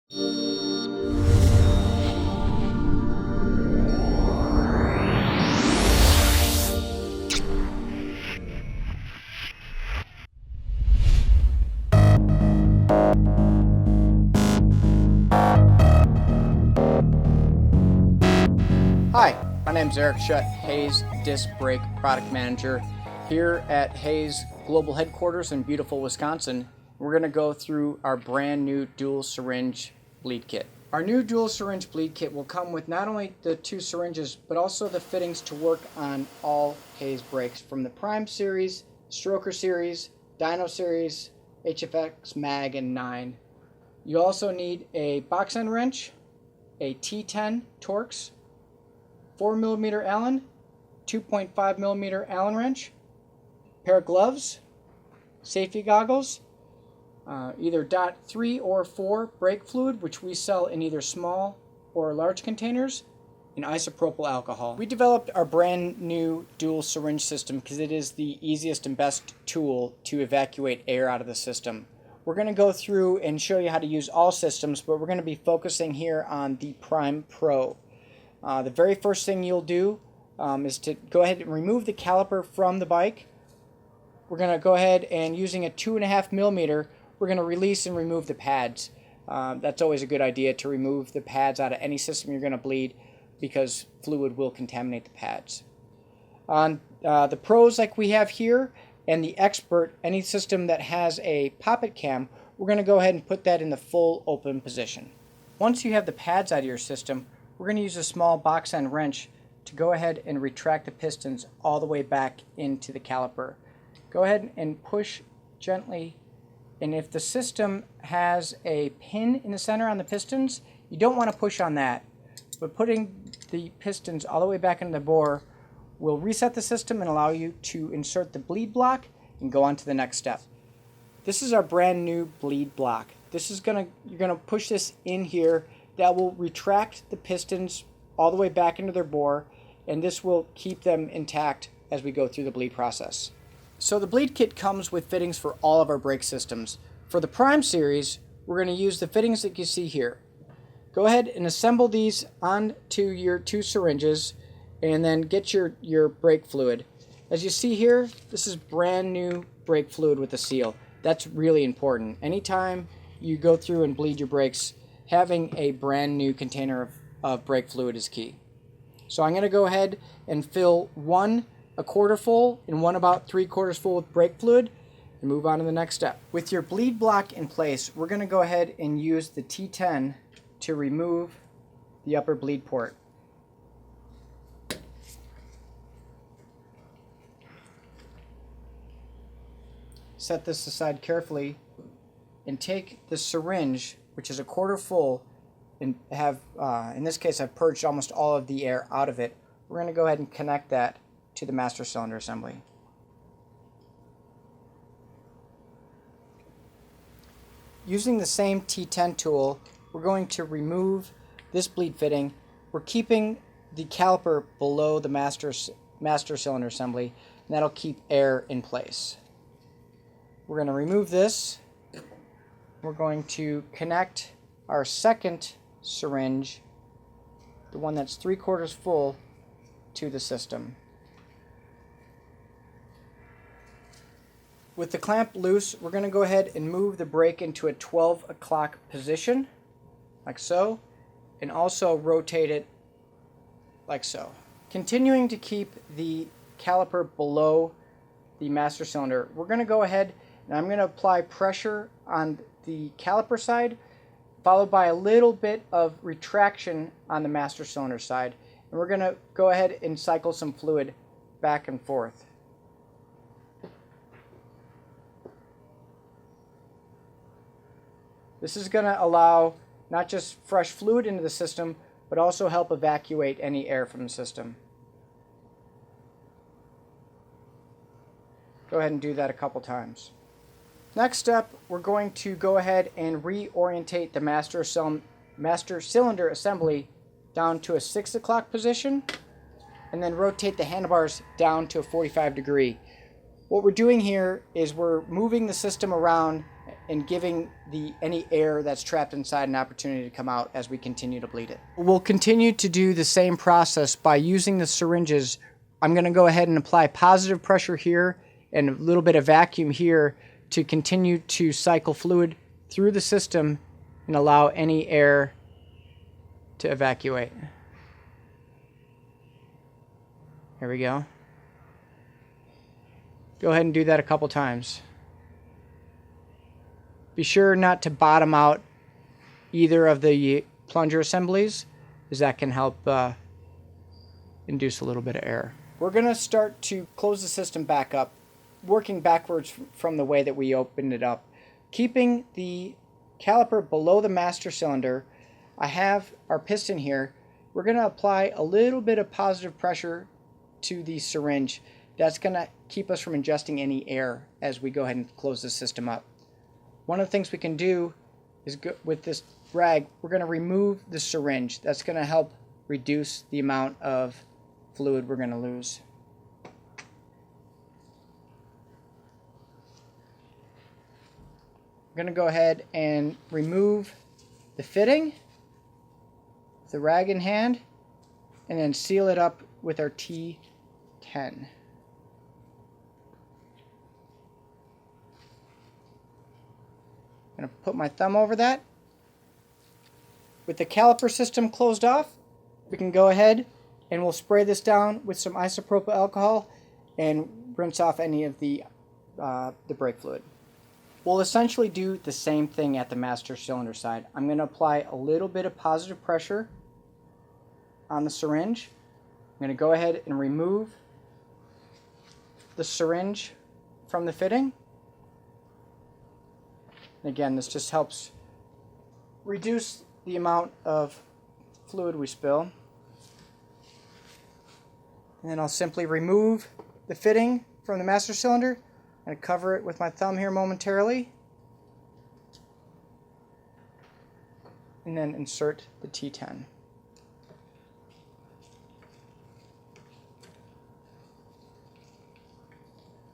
Hi, my name is Eric Schutt, Hayes Disc Brake Product Manager here at Hayes Global Headquarters in beautiful Wisconsin. We're going to go through our brand new dual syringe bleed kit. Our new dual syringe bleed kit will come with not only the two syringes, but also the fittings to work on all Hayes brakes from the Prime Series, Stroker Series, Dyno Series, HFX Mag, and 9. You also need a box end wrench, a T10 Torx, 4mm Allen, 2.5mm Allen wrench, pair of gloves, safety goggles, either .3 or 4 brake fluid, which we sell in either small or large containers, and isopropyl alcohol. We developed our brand new dual syringe system because it is the easiest and best tool to evacuate air out of the system. We're going to go through and show you how to use all systems, but we're going to be focusing here on the Prime Pro. The very first thing you'll do is to go ahead and remove the caliper from the bike. We're going to go ahead and, using a 2.5mm, we're going to release and remove the pads. That's always a good idea, to remove the pads out of any system you're going to bleed, because fluid will contaminate the pads. On the Pros like we have here, and the Expert, any system that has a poppet cam, we're going to go ahead and put that in the full open position. Once you have the pads out of your system, we're going to use a small box end wrench to go ahead and retract the pistons all the way back into the caliper. Go ahead and push gently, and if the system has a pin in the center on the pistons, you don't want to push on that, but putting the pistons all the way back into the bore will reset the system and allow you to insert the bleed block and go on to the next step. This is our brand new bleed block. You're going to push this in here. That will retract the pistons all the way back into their bore, and this will keep them intact as we go through the bleed process. So the bleed kit comes with fittings for all of our brake systems. For the Prime Series, we're going to use the fittings that you see here. Go ahead and assemble these onto your two syringes, and then get your brake fluid. As you see here, this is brand new brake fluid with a seal. That's really important. Anytime you go through and bleed your brakes, having a brand new container of brake fluid is key. So I'm going to go ahead and fill one a quarter full and one about 3/4 full with brake fluid, and move on to the next step. With your bleed block in place, we're going to go ahead and use the T10 to remove the upper bleed port. Set this aside carefully and take the syringe, which is a quarter full, and have, in this case, I've purged almost all of the air out of it. We're going to go ahead and connect that to the master cylinder assembly. Using the same T10 tool, we're going to remove this bleed fitting. We're keeping the caliper below the master cylinder assembly, and that'll keep air in place. We're going to remove this. We're going to connect our second syringe, the one that's 3/4 full, to the system. With the clamp loose, we're going to go ahead and move the brake into a 12 o'clock position, like so, and also rotate it like so. Continuing to keep the caliper below the master cylinder, we're going to go ahead and I'm going to apply pressure on the caliper side, followed by a little bit of retraction on the master cylinder side. And we're going to go ahead and cycle some fluid back and forth. This is going to allow not just fresh fluid into the system, but also help evacuate any air from the system. Go ahead and do that a couple times. Next step, we're going to go ahead and reorientate the master cylinder assembly down to a 6 o'clock position, and then rotate the handlebars down to a 45 degree. What we're doing here is we're moving the system around and giving any air that's trapped inside an opportunity to come out as we continue to bleed it. We'll continue to do the same process by using the syringes. I'm going to go ahead and apply positive pressure here and a little bit of vacuum here to continue to cycle fluid through the system and allow any air to evacuate. There we go. Go ahead and do that a couple times. Be sure not to bottom out either of the plunger assemblies, as that can help induce a little bit of air. We're going to start to close the system back up, working backwards from the way that we opened it up. Keeping the caliper below the master cylinder, I have our piston here. We're going to apply a little bit of positive pressure to the syringe. That's going to keep us from ingesting any air as we go ahead and close the system up. One of the things we can do is with this rag, we're going to remove the syringe. That's going to help reduce the amount of fluid we're going to lose. I'm going to go ahead and remove the fitting with the rag in hand and then seal it up with our T10. I'm going to put my thumb over that. With the caliper system closed off, we can go ahead and we'll spray this down with some isopropyl alcohol and rinse off any of the brake fluid. We'll essentially do the same thing at the master cylinder side. I'm going to apply a little bit of positive pressure on the syringe. I'm going to go ahead and remove the syringe from the fitting. Again, this just helps reduce the amount of fluid we spill. And then I'll simply remove the fitting from the master cylinder and cover it with my thumb here momentarily. And then insert the T10.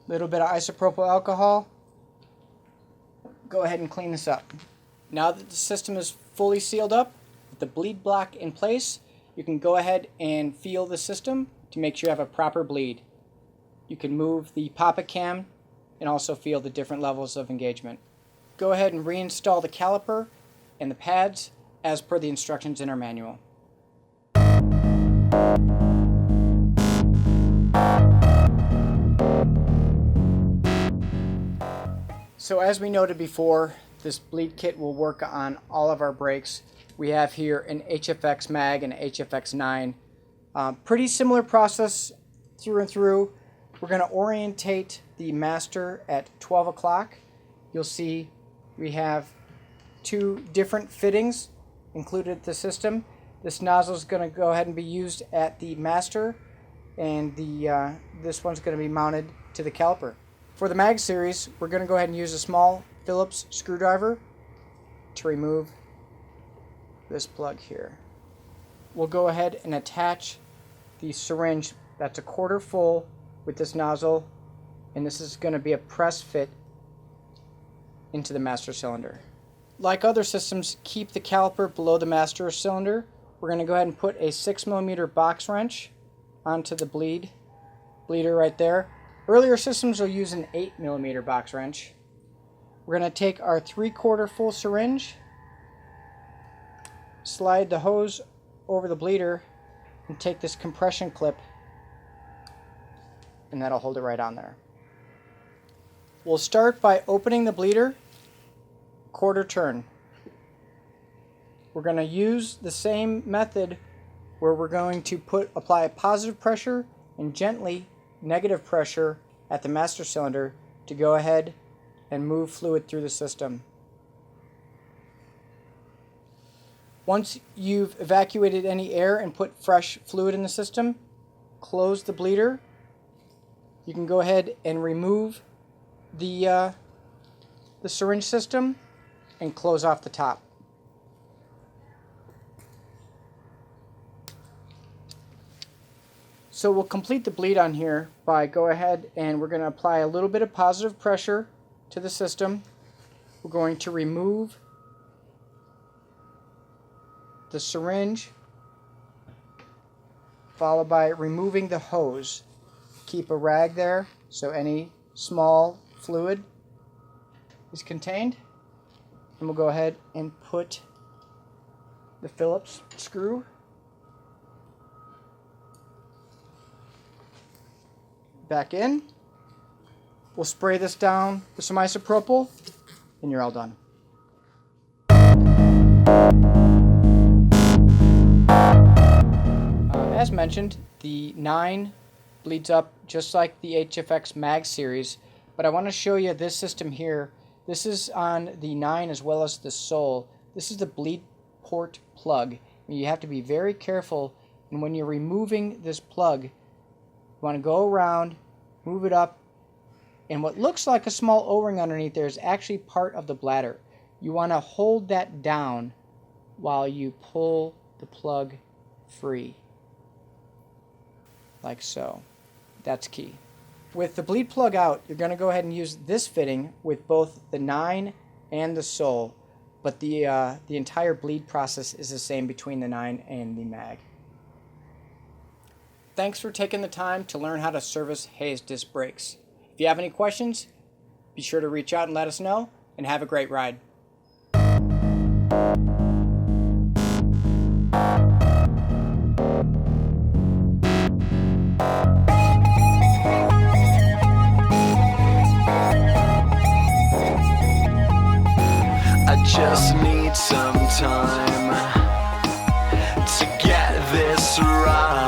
Little bit of isopropyl alcohol. Go ahead and clean this up. Now that the system is fully sealed up, with the bleed block in place, you can go ahead and feel the system to make sure you have a proper bleed. You can move the poppet cam and also feel the different levels of engagement. Go ahead and reinstall the caliper and the pads as per the instructions in our manual. So as we noted before, this bleed kit will work on all of our brakes. We have here an HFX mag and an HFX 9. Pretty similar process through and through. We're going to orientate the master at 12 o'clock. You'll see we have two different fittings included in the system. This nozzle is going to go ahead and be used at the master, and this one's going to be mounted to the caliper. For the mag series, we're going to go ahead and use a small Phillips screwdriver to remove this plug here. We'll go ahead and attach the syringe that's a quarter full with this nozzle, and this is going to be a press fit into the master cylinder. Like other systems, keep the caliper below the master cylinder. We're going to go ahead and put a 6mm box wrench onto the bleeder right there. Earlier systems will use an 8mm box wrench. We're going to take our 3/4 full syringe, slide the hose over the bleeder, and take this compression clip, and that'll hold it right on there. We'll start by opening the bleeder, quarter turn. We're going to use the same method where we're going to apply positive pressure and gently negative pressure at the master cylinder to go ahead and move fluid through the system. Once you've evacuated any air and put fresh fluid in the system, close the bleeder. You can go ahead and remove the syringe system and close off the top. So we'll complete the bleed on here by go ahead and we're going to apply a little bit of positive pressure to the system. we're going to remove the syringe, followed by removing the hose. Keep a rag there so any small fluid is contained. And we'll go ahead and put the Phillips screw back in. We'll spray this down with some isopropyl, and you're all done. As mentioned, the 9 bleeds up just like the HFX Mag series, but I want to show you this system here. This is on the 9 as well as the Soul. This is the bleed port plug. You have to be very careful, and when you're removing this plug, you want to go around, move it up, and what looks like a small O-ring underneath there is actually part of the bladder. You want to hold that down while you pull the plug free, like so. That's key. With the bleed plug out, you're going to go ahead and use this fitting with both the 9 and the Soul, but the entire bleed process is the same between the 9 and the Mag. Thanks for taking the time to learn how to service Hayes disc brakes. If you have any questions, be sure to reach out and let us know, and have a great ride. I just need some time to get this right.